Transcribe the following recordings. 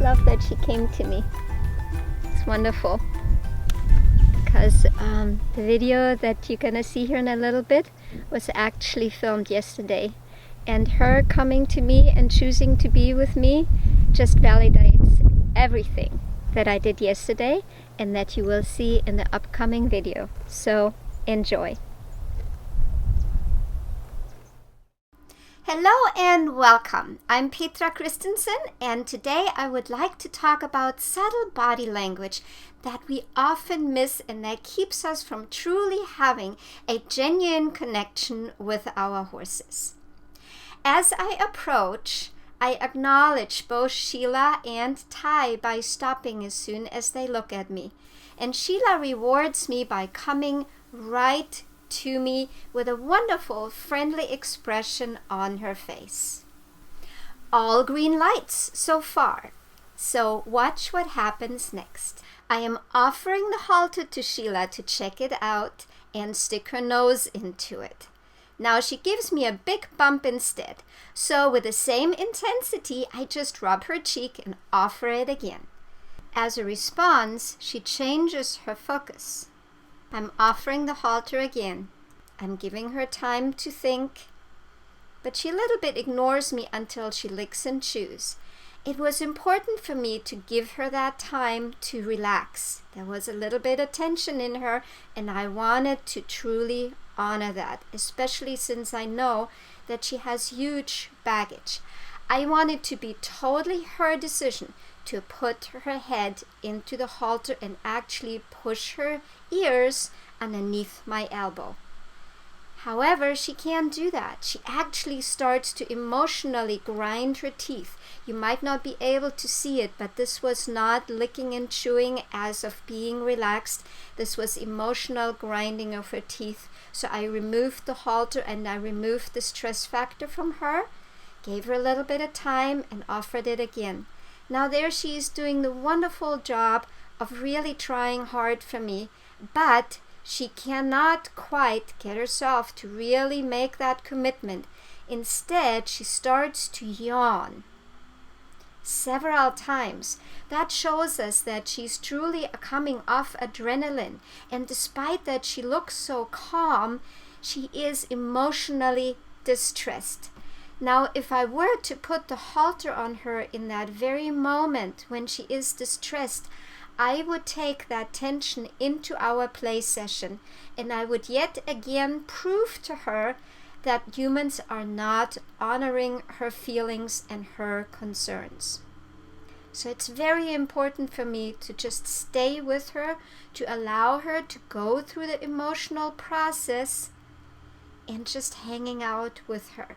love that she came to me. It's wonderful. Because the video that you're gonna see here in a little bit was actually filmed yesterday. And her coming to me and choosing to be with me just validates everything that I did yesterday and that you will see in the upcoming video. So enjoy. Hello and welcome. I'm Petra Christensen, and today I would like to talk about subtle body language that we often miss and that keeps us from truly having a genuine connection with our horses. As I approach, I acknowledge both Sheila and Ty by stopping as soon as they look at me. And Sheila rewards me by coming right to me with a wonderful, friendly expression on her face. All green lights so far. So watch what happens next. I am offering the halter to Sheila to check it out and stick her nose into it. Now she gives me a big bump instead. So with the same intensity, I just rub her cheek and offer it again. As a response, she changes her focus. I'm offering the halter again. I'm giving her time to think, but she a little bit ignores me until she licks and chews. It was important for me to give her that time to relax. There was a little bit of tension in her, and I wanted to truly honor that, especially since I know that she has huge baggage. I wanted to be totally her decision to put her head into the halter and actually push her ears underneath my elbow. However, she can't do that. She actually starts to emotionally grind her teeth. You might not be able to see it, but this was not licking and chewing as of being relaxed. This was emotional grinding of her teeth. So I removed the halter and I removed the stress factor from her, gave her a little bit of time and offered it again. Now there she is doing the wonderful job of really trying hard for me, but she cannot quite get herself to really make that commitment. Instead, she starts to yawn several times. That shows us that she's truly coming off adrenaline. And despite that she looks so calm, she is emotionally distressed. Now, if I were to put the halter on her in that very moment when she is distressed, I would take that tension into our play session, and I would yet again prove to her that humans are not honoring her feelings and her concerns. So it's very important for me to just stay with her, to allow her to go through the emotional process and just hanging out with her.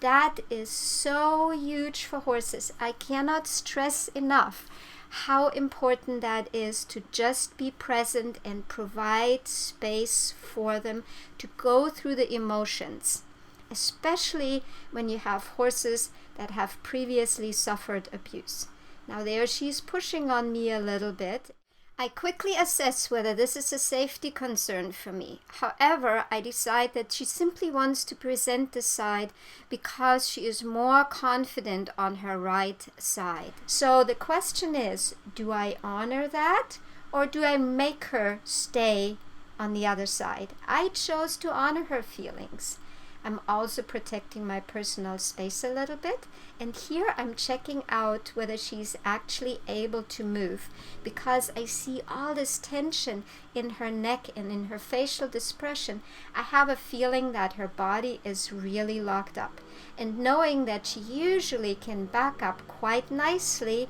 That is so huge for horses. I cannot stress enough how important that is to just be present and provide space for them to go through the emotions, especially when you have horses that have previously suffered abuse. Now there she's pushing on me a little bit. I quickly assess whether this is a safety concern for me. However, I decide that she simply wants to present this side because she is more confident on her right side. So the question is, do I honor that or do I make her stay on the other side? I chose to honor her feelings. I'm also protecting my personal space a little bit. And here I'm checking out whether she's actually able to move, because I see all this tension in her neck and in her facial expression. I have a feeling that her body is really locked up. And knowing that she usually can back up quite nicely,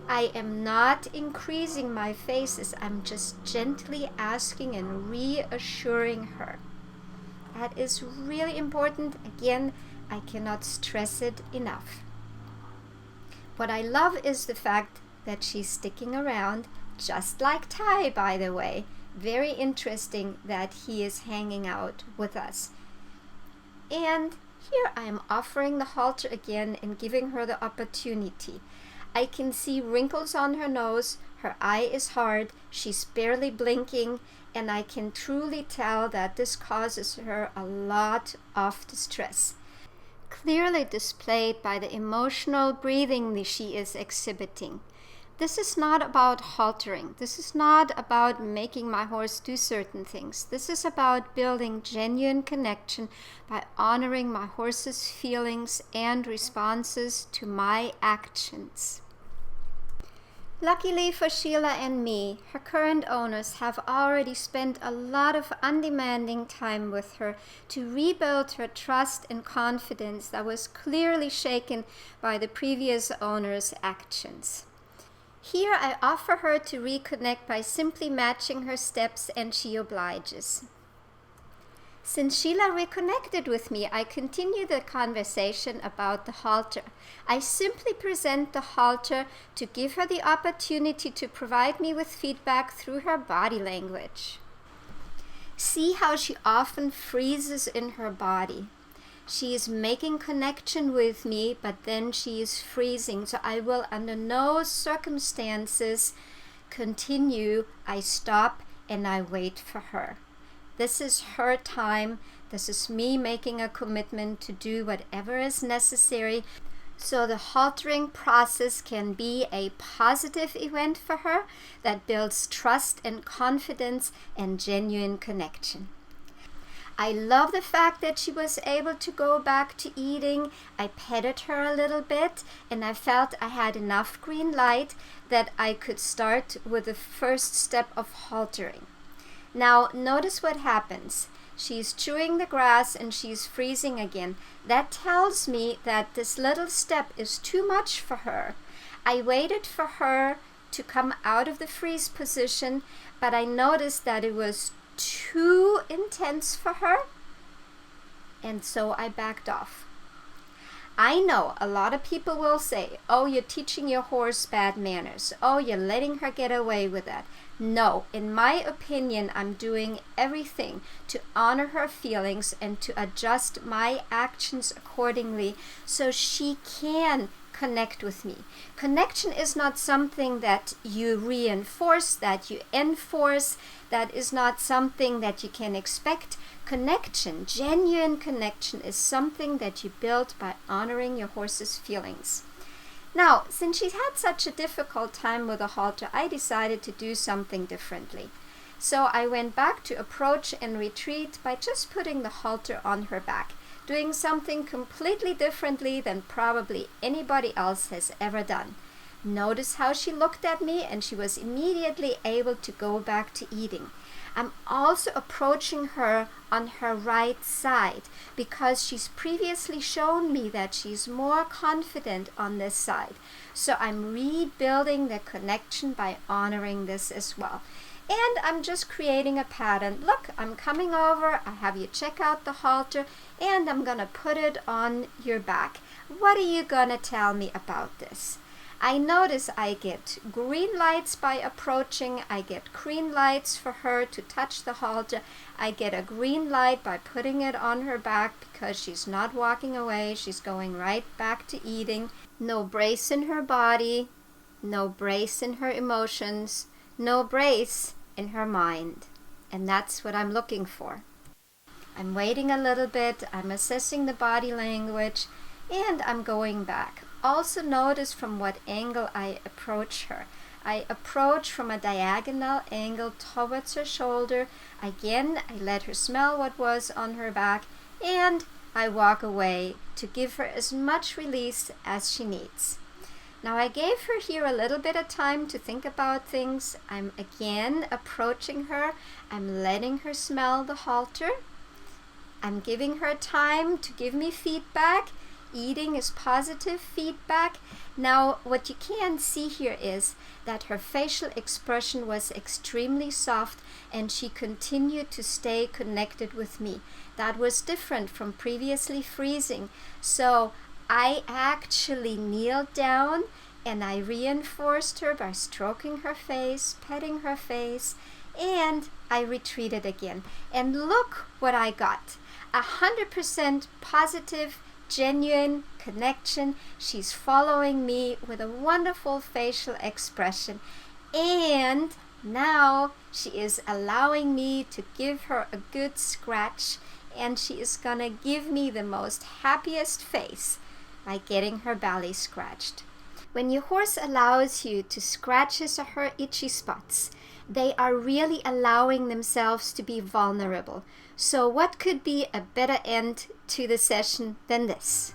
I am not increasing my faces. I'm just gently asking and reassuring her. That is really important. Again, I cannot stress it enough. What I love is the fact that she's sticking around, just like Ty, by the way. Very interesting that he is hanging out with us. And here I am offering the halter again and giving her the opportunity. I can see wrinkles on her nose, her eye is hard, she's barely blinking, and I can truly tell that this causes her a lot of distress. clearly displayed by the emotional breathing that she is exhibiting. This is not about haltering. This is not about making my horse do certain things. This is about building genuine connection by honoring my horse's feelings and responses to my actions. Luckily for Sheila and me, her current owners have already spent a lot of undemanding time with her to rebuild her trust and confidence that was clearly shaken by the previous owner's actions. Here I offer her to reconnect by simply matching her steps, and she obliges. Since Sheila reconnected with me, I continue the conversation about the halter. I simply present the halter to give her the opportunity to provide me with feedback through her body language. See how she often freezes in her body. She is making connection with me, but then she is freezing. So I will under no circumstances continue. I stop and I wait for her. This is her time. This is me making a commitment to do whatever is necessary so the haltering process can be a positive event for her that builds trust and confidence and genuine connection. I love the fact that she was able to go back to eating. I petted her a little bit and I felt I had enough green light that I could start with the first step of haltering. Now notice what happens. She's chewing the grass and she's freezing again. That tells me that this little step is too much for her. I waited for her to come out of the freeze position, but I noticed that it was too intense for her, and so I backed off. I know a lot of people will say, oh, you're teaching your horse bad manners. Oh, you're letting her get away with that. No, in my opinion, I'm doing everything to honor her feelings and to adjust my actions accordingly so she can connect with me. Connection is not something that you reinforce, that you enforce. That is not something that you can expect. Connection, genuine connection, is something that you build by honoring your horse's feelings. Now, since she had such a difficult time with the halter, I decided to do something differently. So I went back to approach and retreat by just putting the halter on her back, doing something completely differently than probably anybody else has ever done. Notice how she looked at me and she was immediately able to go back to eating. I'm also approaching her on her right side because she's previously shown me that she's more confident on this side. So I'm rebuilding the connection by honoring this as well. And I'm just creating a pattern. Look, I'm coming over, I have you check out the halter, and I'm gonna put it on your back. What are you gonna tell me about this? I notice I get green lights by approaching. I get green lights for her to touch the halter. I get a green light by putting it on her back because she's not walking away. She's going right back to eating. No brace in her body. No brace in her emotions. No brace in her mind. And that's what I'm looking for. I'm waiting a little bit. I'm assessing the body language. And I'm going back. Also notice from what angle I approach her. I approach from a diagonal angle towards her shoulder. Again, I let her smell what was on her back, and I walk away to give her as much release as she needs. Now I gave her here a little bit of time to think about things. I'm again approaching her. I'm letting her smell the halter. I'm giving her time to give me feedback. Eating is positive feedback. Now, what you can see here is that her facial expression was extremely soft and she continued to stay connected with me. That was different from previously freezing. So I actually kneeled down and I reinforced her by stroking her face, petting her face, and I retreated again. And look what I got. 100% positive, genuine connection. She's following me with a wonderful facial expression, and now she is allowing me to give her a good scratch, and she is gonna give me the most happiest face by getting her belly scratched. When your horse allows you to scratch his or her itchy spots, they are really allowing themselves to be vulnerable. So what could be a better end to the session than this?